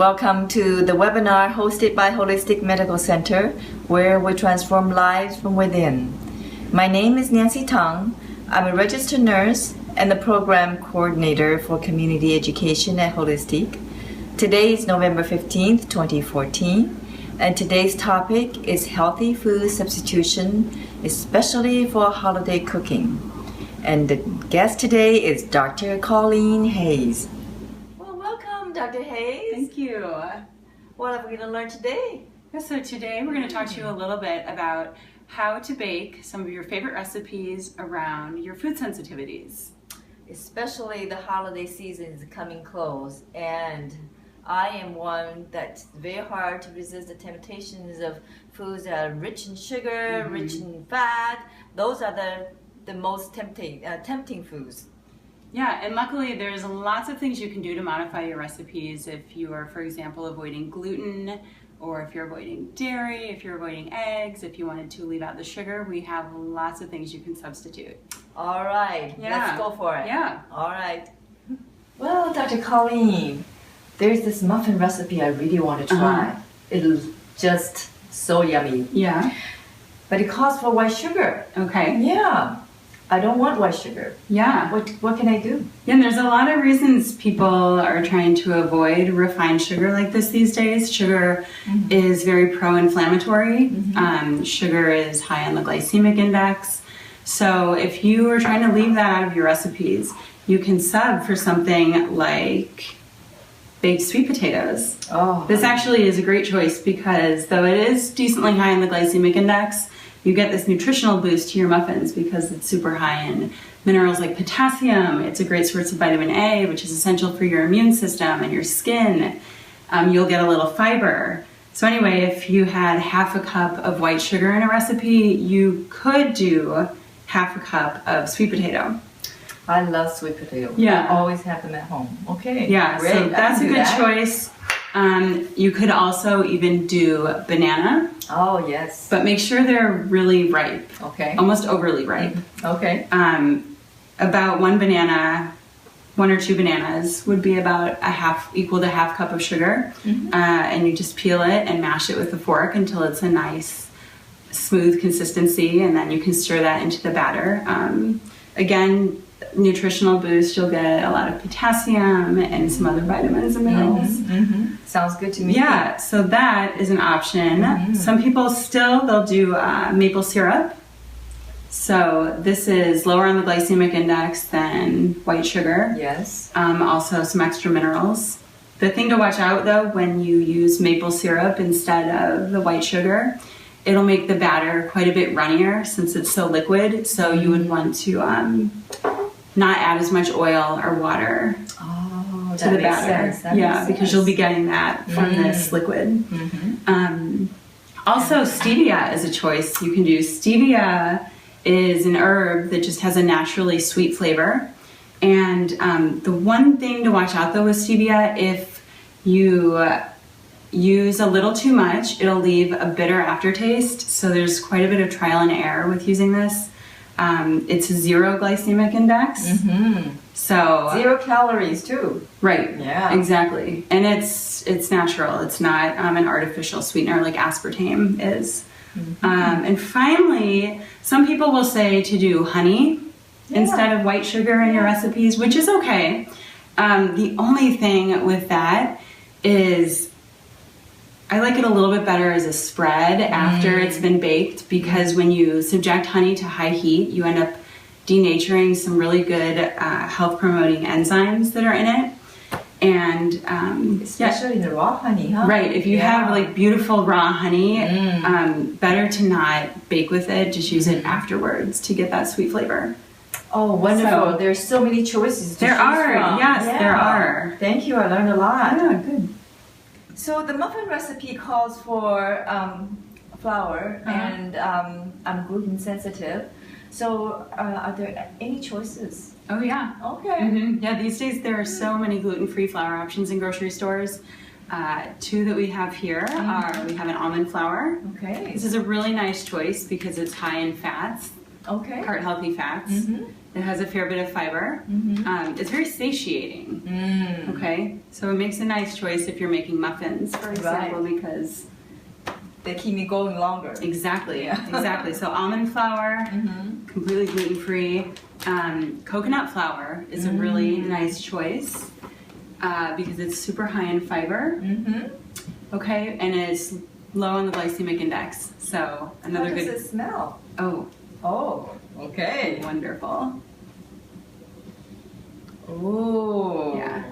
Welcome to the webinar hosted by Holistic Medical Center, where we transform lives from within. My name is Nancy Tang. I'm a registered nurse and the program coordinator for community education at Holistic. Today is November 15th, 2014, and today's topic is healthy food substitution, especially for holiday cooking. And the guest today is Dr. Colleen Hayes. Dr. Hayes. Thank you. What are we going to learn today? So today we're going to talk to you a little bit about how to bake some of your favorite recipes around your food sensitivities. Especially the holiday season is coming close, and I am one that's very hard to resist the temptations of foods that are rich in sugar, rich in fat. Those are the most tempting foods. Yeah, and luckily there's lots of things you can do to modify your recipes if you are, for example, avoiding gluten, or if you're avoiding dairy, if you're avoiding eggs, if you wanted to leave out the sugar. We have lots of things you can substitute. All right, let's go for it. Yeah. All right. Well, Dr. Colleen, there's this muffin recipe I really want to try. It's just so yummy. Yeah. But it calls for white sugar. Okay. Yeah. I don't want white sugar. Yeah. What can I do? Yeah, and there's a lot of reasons people are trying to avoid refined sugar like this these days. Sugar is very pro-inflammatory. Sugar is high on the glycemic index. So if you are trying to leave that out of your recipes, you can sub for something like baked sweet potatoes. Oh. This actually is a great choice because though it is decently high in the glycemic index, you get this nutritional boost to your muffins because it's super high in minerals like potassium. It's a great source of vitamin A, which is essential for your immune system and your skin. You'll get a little fiber. So anyway, if you had half a cup of white sugar in a recipe, you could do half a cup of sweet potato. I love sweet potato. Yeah. I always have them at home. Okay. Yeah, great. so that's a good choice. You could also even do banana. Oh, yes. But make sure they're really ripe. Okay. Almost overly ripe. Okay. About one or two bananas would be about equal to half cup of sugar. And you just peel it and mash it with a fork until it's a nice smooth consistency, and then you can stir that into the batter. Again, nutritional boost, you'll get a lot of potassium and some other vitamins and minerals. Sounds good to me. Yeah, so that is an option. Some people they'll do maple syrup. So this is lower on the glycemic index than white sugar. Yes. Also some extra minerals. The thing to watch out though, when you use maple syrup instead of the white sugar, it'll make the batter quite a bit runnier since it's so liquid. So you would want to not add as much oil or water to the batter. Because you'll be getting that from this liquid. Also, stevia is a choice you can do. Stevia is an herb that just has a naturally sweet flavor. And the one thing to watch out though with stevia, if you use a little too much, it'll leave a bitter aftertaste. So there's quite a bit of trial and error with using this. It's a 0 glycemic index. So 0 calories too. Right. Yeah. Exactly. And it's natural. It's not an artificial sweetener like aspartame is. And finally, some people will say to do honey instead of white sugar in your recipes, which is okay. The only thing with that is I like it a little bit better as a spread after it's been baked, because when you subject honey to high heat, you end up denaturing some really good health-promoting enzymes that are in it. And especially the raw honey, huh? Right. If you have like beautiful raw honey, better to not bake with it. Just use it afterwards to get that sweet flavor. Oh, wonderful. There's so many choices to choose from. Yes, there are. Thank you. I learned a lot. Yeah, good. So the muffin recipe calls for flour, and I'm gluten sensitive. So are there any choices? Oh yeah. Okay. Yeah, these days there are so many gluten-free flour options in grocery stores. Two that we have here are, we have an almond flour. Okay. This is a really nice choice because it's high in fats. Okay. heart healthy fats. It has a fair bit of fiber. It's very satiating. Okay, so it makes a nice choice if you're making muffins, for example, because they keep me going longer. Exactly, exactly. So almond flour, completely gluten-free. Coconut flour is a really nice choice because it's super high in fiber. Okay, and it's low on the glycemic index. So another How good. does it smell? Oh, okay. wonderful. Oh, Yeah,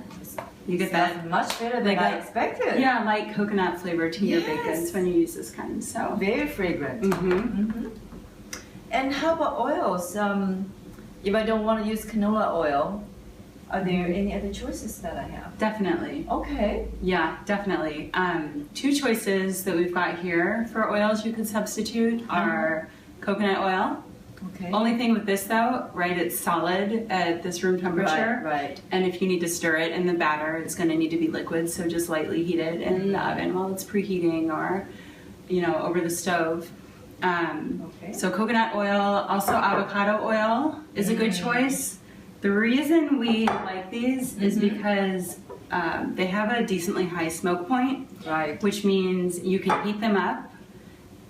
you get that much better than I expected. Yeah, light coconut flavor to your baked goods when you use this kind. So very fragrant. And how about oils? If I don't want to use canola oil, are there any other choices that I have? Definitely. Okay. Yeah, definitely. Two choices that we've got here for oils you could substitute are coconut oil. Okay. Only thing with this though, right, it's solid at this room temperature. Right. And if you need to stir it in the batter, it's going to need to be liquid, so just lightly heat it in the oven while it's preheating or, over the stove. So coconut oil, also avocado oil is a good choice. The reason we like these is because they have a decently high smoke point, which means you can heat them up,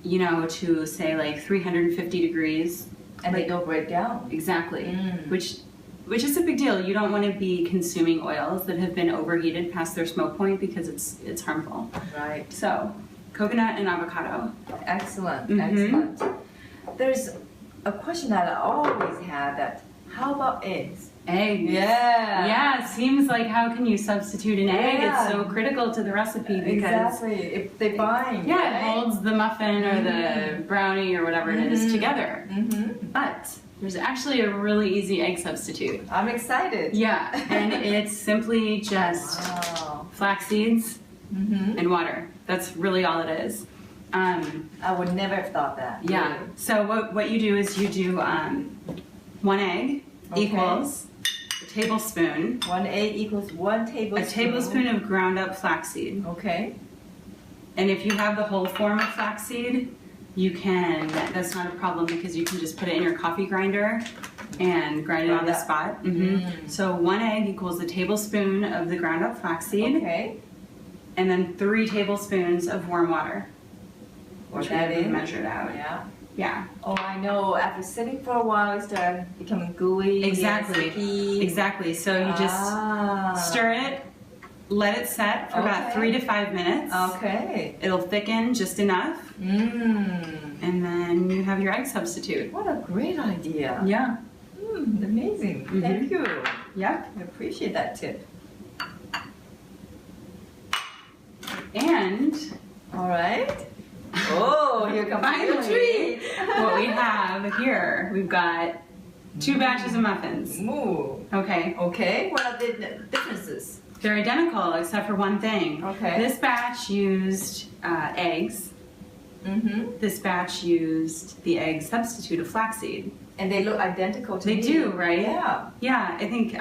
to say like 350 degrees. And they don't break down. Exactly, which is a big deal. You don't want to be consuming oils that have been overheated past their smoke point because it's harmful. Right. So coconut and avocado. Excellent, excellent. There's a question that I always have that, how about eggs? Eggs. Yeah, seems like how can you substitute an egg? It's so critical to the recipe because if they bind. it holds the muffin or the brownie or whatever it is together. But there's actually a really easy egg substitute. I'm excited. Yeah, and it's simply just flax seeds and water. That's really all it is. I would never have thought that. Yeah. Really. So what you do is you do 1 egg equals a tablespoon. 1 egg equals 1 tablespoon. A tablespoon of ground up flaxseed. Okay. And if you have the whole form of flaxseed, that's not a problem because you can just put it in your coffee grinder and grind it on the spot. So 1 egg equals a tablespoon of the ground up flaxseed. Okay. And then 3 tablespoons of warm water. Which that is measured out. Yeah. Oh, I know. After sitting for a while, it started becoming gooey. Exactly. So you just stir it, let it set for about 3 to 5 minutes. Okay. It'll thicken just enough. And then you have your egg substitute. What a great idea. Yeah. Amazing. Thank you. Yep. I appreciate that tip. And all right. Oh, here comes the treat. What we have here, we've got 2 batches of muffins. Ooh. Okay. What are the differences? They're identical except for one thing. Okay. This batch used eggs. This batch used the egg substitute of flaxseed. And they look identical to me. They do, right? Yeah. Yeah, I think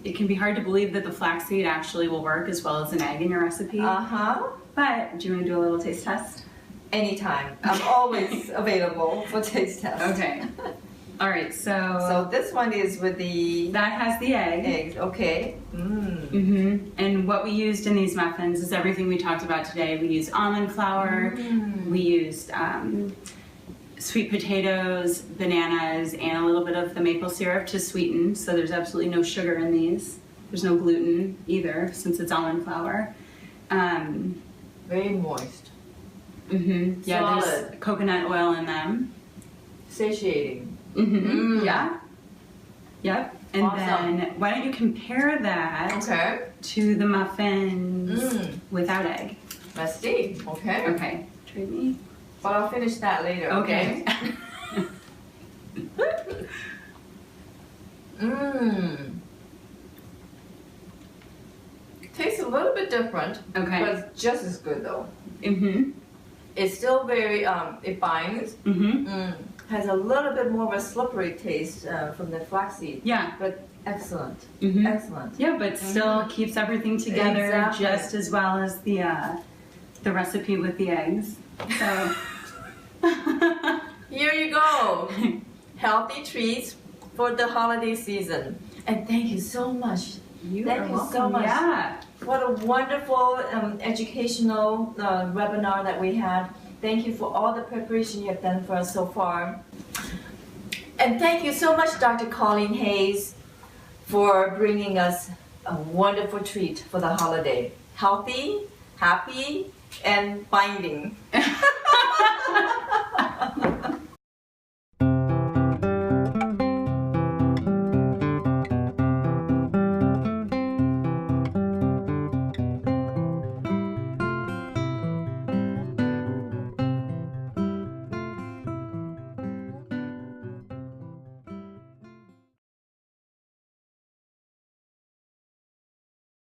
it can be hard to believe that the flaxseed actually will work as well as an egg in your recipe. But do you want to do a little taste test? Anytime. I'm always available for taste test. Okay. All right, so this one is with that has the eggs. Okay. And what we used in these muffins is everything we talked about today. We used almond flour. We used sweet potatoes, bananas, and a little bit of the maple syrup to sweeten. So there's absolutely no sugar in these. There's no gluten either, since it's almond flour. Very moist. Yeah, there's coconut oil in them. Satiating. Yeah. Yep. And then why don't you compare that to the muffins without egg? Let's see. Okay. Trade me. But I'll finish that later. Okay. Tastes a little bit different. Okay. But it's just as good though. Mm-hmm. It's still very, it binds. Mm-hmm. Has a little bit more of a slippery taste from the flaxseed. Yeah. But excellent. Mm-hmm. Excellent. Yeah, but still keeps everything together just as well as the recipe with the eggs. So here you go. healthy treats for the holiday season. And thank you so much. Thank you so much. Yeah. What a wonderful educational webinar that we had. Thank you for all the preparation you have done for us so far. And thank you so much, Dr. Colleen Hayes, for bringing us a wonderful treat for the holiday. Healthy, happy, and binding.